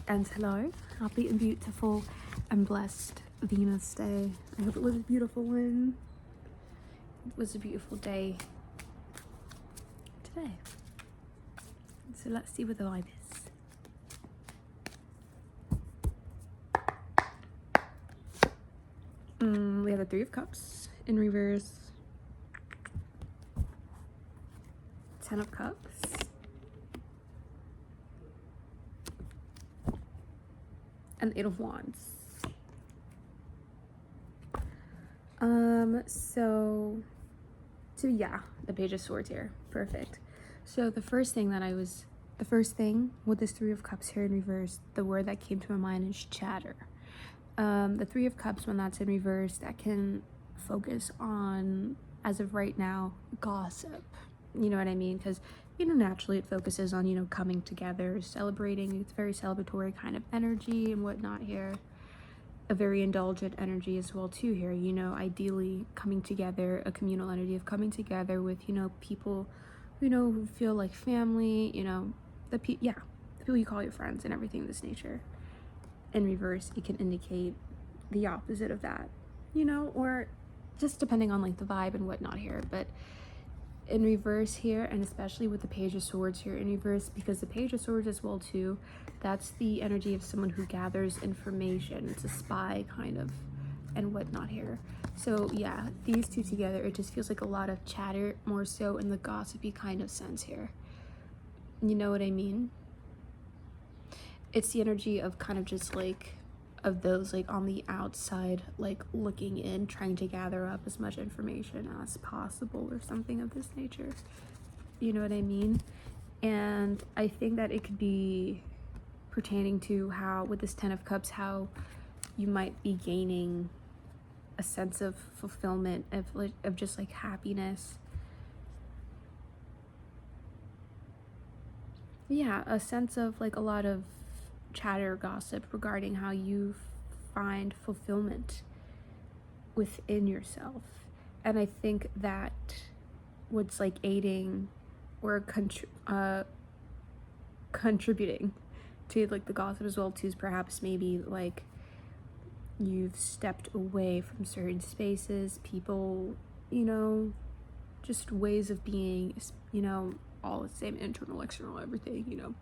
And hello, happy and beautiful and blessed Venus Day. I hope it was a beautiful one. It was a beautiful day today. So let's see what the vibe is. We have the Three of Cups in reverse, Ten of Cups, and Eight of Wands. So yeah, the Page of Swords here. Perfect. So the first thing with this Three of Cups here in reverse, the word that came to my mind is chatter. The Three of Cups, when that's in reverse, that can focus on, as of right now, gossip. You know what I mean? Because, naturally it focuses on, coming together, celebrating. It's very celebratory kind of energy and whatnot here. A very indulgent energy as well too here, ideally coming together, a communal energy of coming together with, people, who feel like family, the people you call your friends and everything of this nature. In reverse, it can indicate the opposite of that, or just depending on like the vibe and whatnot here. But in reverse here, and especially with the Page of Swords here in reverse, because the Page of Swords as well too, that's the energy of someone who gathers information. It's a spy kind of and whatnot here. So yeah, these two together, it just feels like a lot of chatter, more so in the gossipy kind of sense here. You know what I mean? It's the energy of kind of just like of those like on the outside, like looking in, trying to gather up as much information as possible or something of this nature. You know what I mean? And I think that it could be pertaining to how, with this Ten of Cups, how you might be gaining a sense of fulfillment, of just like happiness. Yeah, a sense of like a lot of chatter, gossip regarding how you find fulfillment within yourself. And I think that what's like aiding or contributing to like the gossip as well too is perhaps maybe like you've stepped away from certain spaces, people, just ways of being, all the same, internal, external, everything,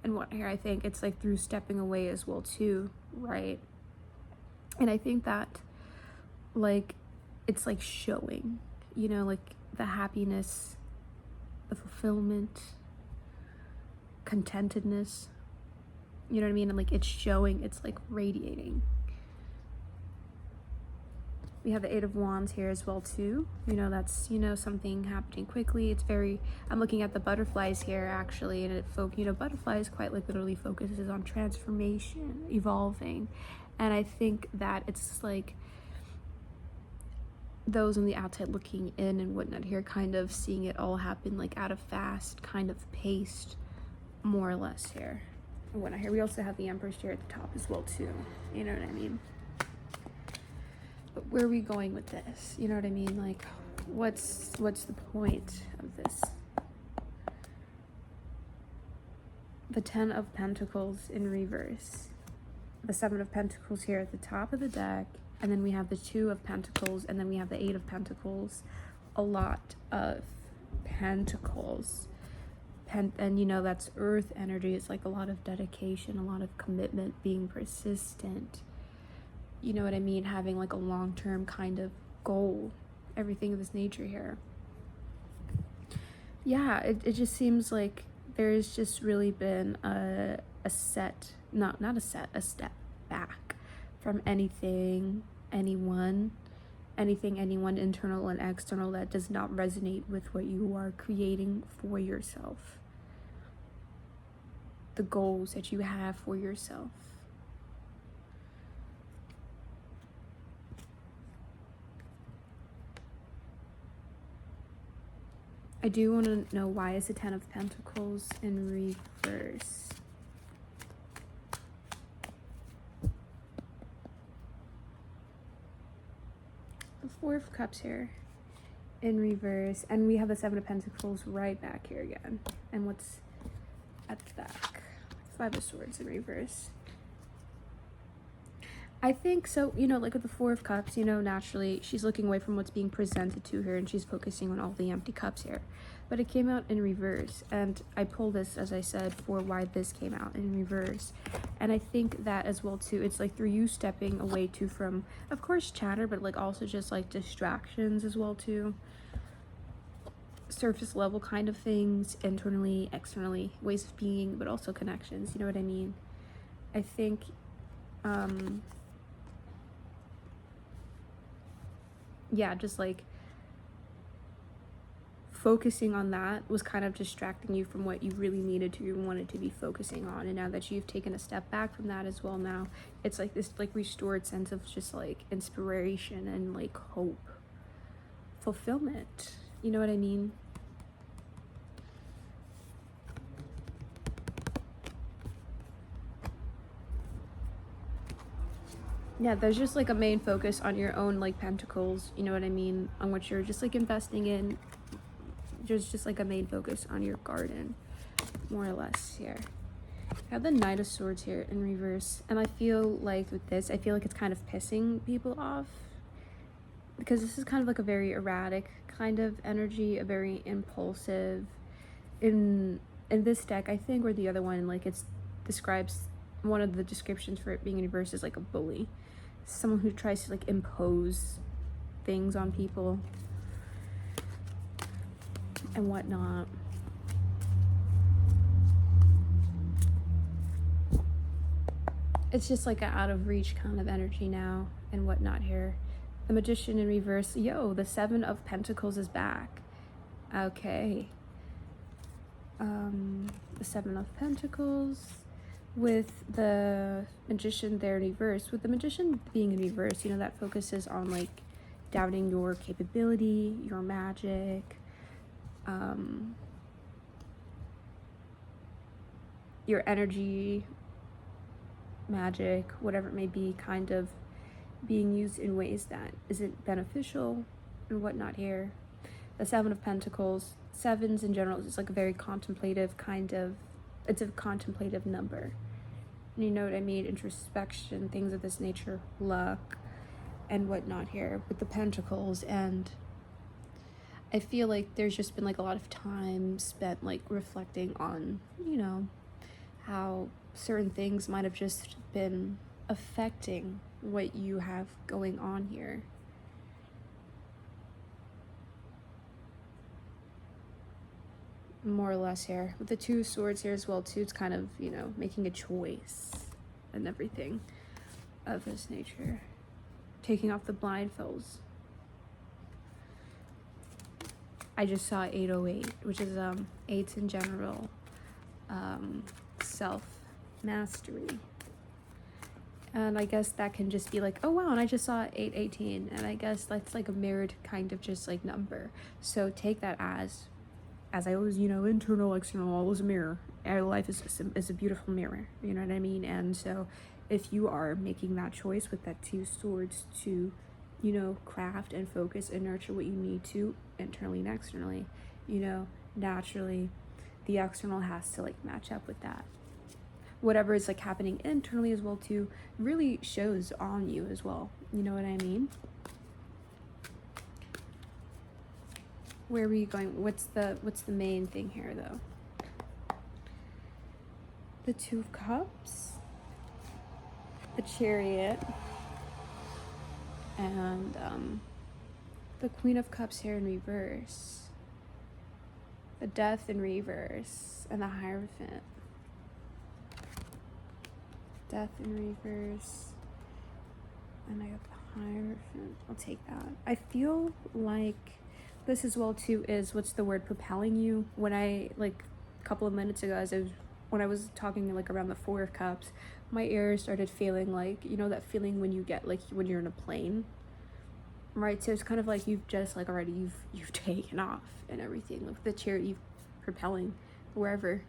and what here I think it's like through stepping away as well too, right? And I think that like it's like showing, like the happiness, the fulfillment, contentedness, you know what I mean? And like it's showing, it's like radiating. We have the Eight of Wands here as well too. That's, something happening quickly. It's very, I'm looking at the butterflies here actually, and butterflies quite like literally focuses on transformation, evolving. And I think that it's like those on the outside looking in and whatnot here, kind of seeing it all happen like at a fast kind of pace, more or less here. And whatnot here. We also have the Empress here at the top as well too. You know what I mean? But where are we going with this? You know what I mean? Like, what's the point of this? The Ten of Pentacles in reverse. The Seven of Pentacles here at the top of the deck. And then we have the Two of Pentacles. And then we have the Eight of Pentacles. A lot of Pentacles. And that's earth energy. It's like a lot of dedication, a lot of commitment, being persistent. You know what I mean? Having like a long-term kind of goal, everything of this nature here. Yeah, it just seems like there's just really been a step back from anything, anyone, internal and external, that does not resonate with what you are creating for yourself. The goals that you have for yourself. I do want to know, why is the Ten of Pentacles in reverse? The Four of Cups here in reverse. And we have the Seven of Pentacles right back here again. And what's at the back? Five of Swords in reverse. I think so, you know, like with the Four of Cups, you know, naturally she's looking away from what's being presented to her and she's focusing on all the empty cups here. But it came out in reverse, and I pulled this, as I said, for why this came out in reverse. And I think that as well too, it's like through you stepping away too from, of course, chatter, but like also just like distractions as well too. Surface level kind of things, internally, externally, ways of being, but also connections, you know what I mean? I think yeah, just like focusing on that was kind of distracting you from what you really needed to and wanted to be focusing on. And now that you've taken a step back from that as well, now it's like this like restored sense of just like inspiration and like hope, fulfillment, you know what I mean? Yeah, there's just like a main focus on your own like pentacles, you know what I mean, on what you're just like investing in. There's just like a main focus on your garden, more or less here. I have the Knight of Swords here in reverse, and I feel like with this, I feel like it's kind of pissing people off because this is kind of like a very erratic kind of energy, a very impulsive. In this deck, I think, or the other one, like it's describes, one of the descriptions for it being in reverse is like a bully, someone who tries to like impose things on people and whatnot. It's just like an out of reach kind of energy now and whatnot here. The Magician in reverse. Yo, the Seven of Pentacles is back. Okay. The Seven of Pentacles with the Magician there in reverse. With the Magician being in reverse, you know, that focuses on like doubting your capability, your magic, your energy, magic, whatever it may be, kind of being used in ways that isn't beneficial and whatnot here. The Seven of Pentacles, sevens in general, is like a very contemplative kind of, it's a contemplative number. You know what I mean? Introspection, things of this nature, luck and whatnot here with the Pentacles. And I feel like there's just been like a lot of time spent like reflecting on, you know, how certain things might have just been affecting what you have going on here. More or less here. With the Two of Swords here as well too, it's kind of, you know, making a choice and everything of this nature. Taking off the blindfolds. I just saw 808, which is eights in general, self-mastery. And I guess that can just be like, oh wow, and I just saw 818, and I guess that's like a mirrored kind of just like number. So take that as I always, you know, internal, external, always a mirror. Our life is a beautiful mirror, you know what I mean? And so if you are making that choice with that Two Swords to, you know, craft and focus and nurture what you need to internally and externally, you know, naturally the external has to like match up with that. Whatever is like happening internally as well too really shows on you as well, you know what I mean? Where were you going? What's the main thing here though? The Two of Cups, the Chariot, and the Queen of Cups here in reverse, the Death in reverse, and the Hierophant. Death in reverse, and I got the Hierophant. I'll take that. I feel like this as well too is, what's the word, propelling you. When I, like a couple of minutes ago, when I was talking like around the Four of Cups, my ears started feeling like, you know, that feeling when you get like when you're in a plane, right? So it's kind of like you've just like already you've taken off and everything, like the Chariot, you've propelling wherever,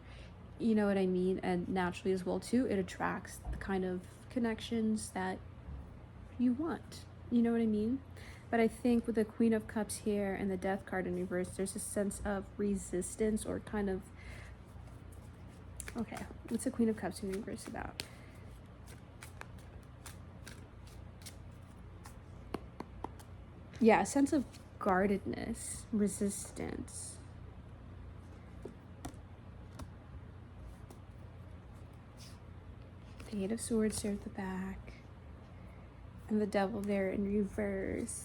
you know what I mean? And naturally as well too, it attracts the kind of connections that you want, you know what I mean? But I think with the Queen of Cups here and the Death card in reverse, there's a sense of resistance or kind of Okay, what's the Queen of Cups in reverse about? Yeah, a sense of guardedness, resistance. The Eight of Swords there at the back. And the Devil there in reverse.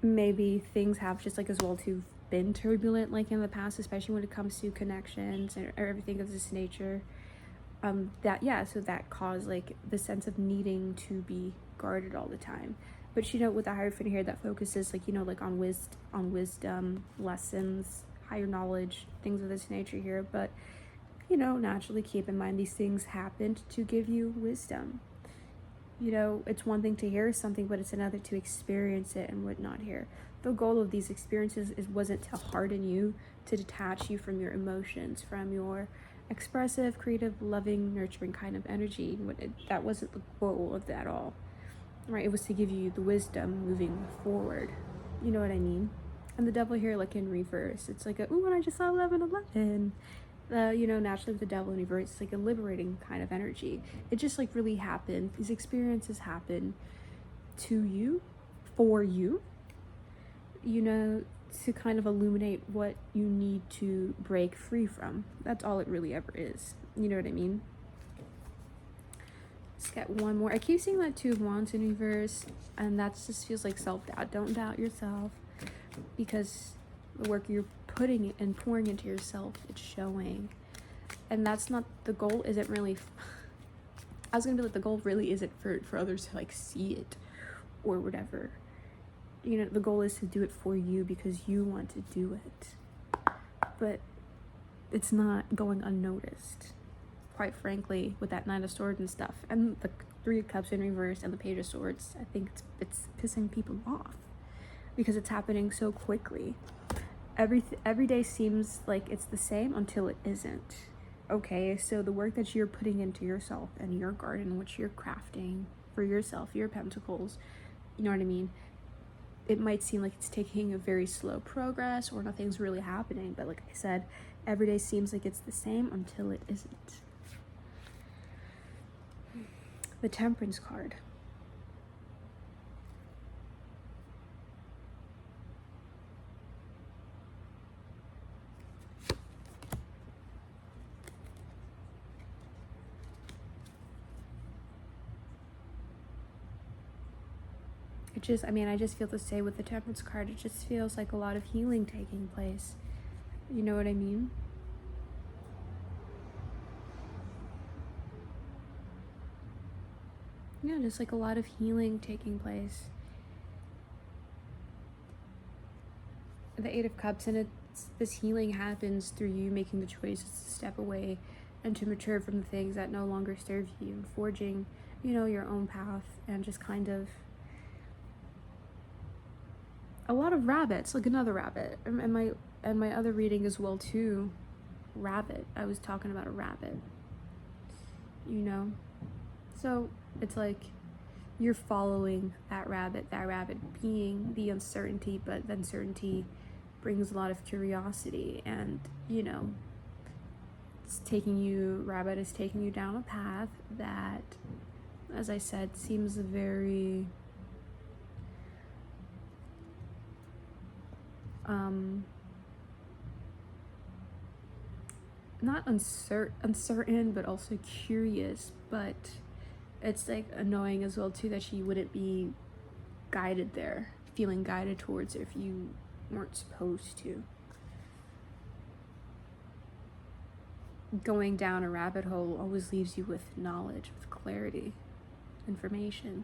Maybe things have just like as well too been turbulent like in the past, especially when it comes to connections or everything of this nature. So that caused like the sense of needing to be guarded all the time. But you know, with the Hierophant here, that focuses like, you know, like on wisdom, lessons, higher knowledge, things of this nature here. But you know, naturally keep in mind these things happened to give you wisdom. You know, it's one thing to hear something, but it's another to experience it and whatnot here. The goal of these experiences wasn't to harden you, to detach you from your emotions, from your expressive, creative, loving, nurturing kind of energy. That wasn't the goal of that at all, right? It was to give you the wisdom moving forward. You know what I mean? And the Devil here, like in reverse, it's like ooh, and I just saw 11:11. You know, naturally with the Devil in reverse, it's like a liberating kind of energy. It just like really happened. These experiences happen to you, for you, you know, to kind of illuminate what you need to break free from. That's all it really ever is. You know what I mean? Let's get one more. I keep seeing that Two of Wands in reverse, and that just feels like self-doubt. Don't doubt yourself, because the work you're putting and pouring into yourself, it's showing. And that's not the goal. Isn't really I was gonna be like, the goal really isn't for others to like see it or whatever. You know, the goal is to do it for you because you want to do it. But it's not going unnoticed, quite frankly, with that Nine of Swords and stuff, and the Three of Cups in reverse and the Page of Swords. I think it's pissing people off because it's happening so quickly. Every day seems like it's the same until it isn't. Okay, so the work that you're putting into yourself and your garden, which you're crafting for yourself, your pentacles, you know what I mean? It might seem like it's taking a very slow progress or nothing's really happening, but like I said, every day seems like it's the same until it isn't. The Temperance card. I just feel the same with the Temperance card. It just feels like a lot of healing taking place. You know what I mean? Yeah, just like a lot of healing taking place. The Eight of Cups, and this healing happens through you making the choices to step away and to mature from the things that no longer serve you, forging, you know, your own path, and just kind of a lot of rabbits, like another rabbit, and my other reading as well too, rabbit. I was talking about a rabbit, you know. So it's like you're following that rabbit being the uncertainty, but the uncertainty brings a lot of curiosity, and you know, rabbit is taking you down a path that, as I said, seems very not uncertain, but also curious. But it's like annoying as well too that she wouldn't be guided there, feeling guided towards it if you weren't supposed to. Going down a rabbit hole always leaves you with knowledge, with clarity, information.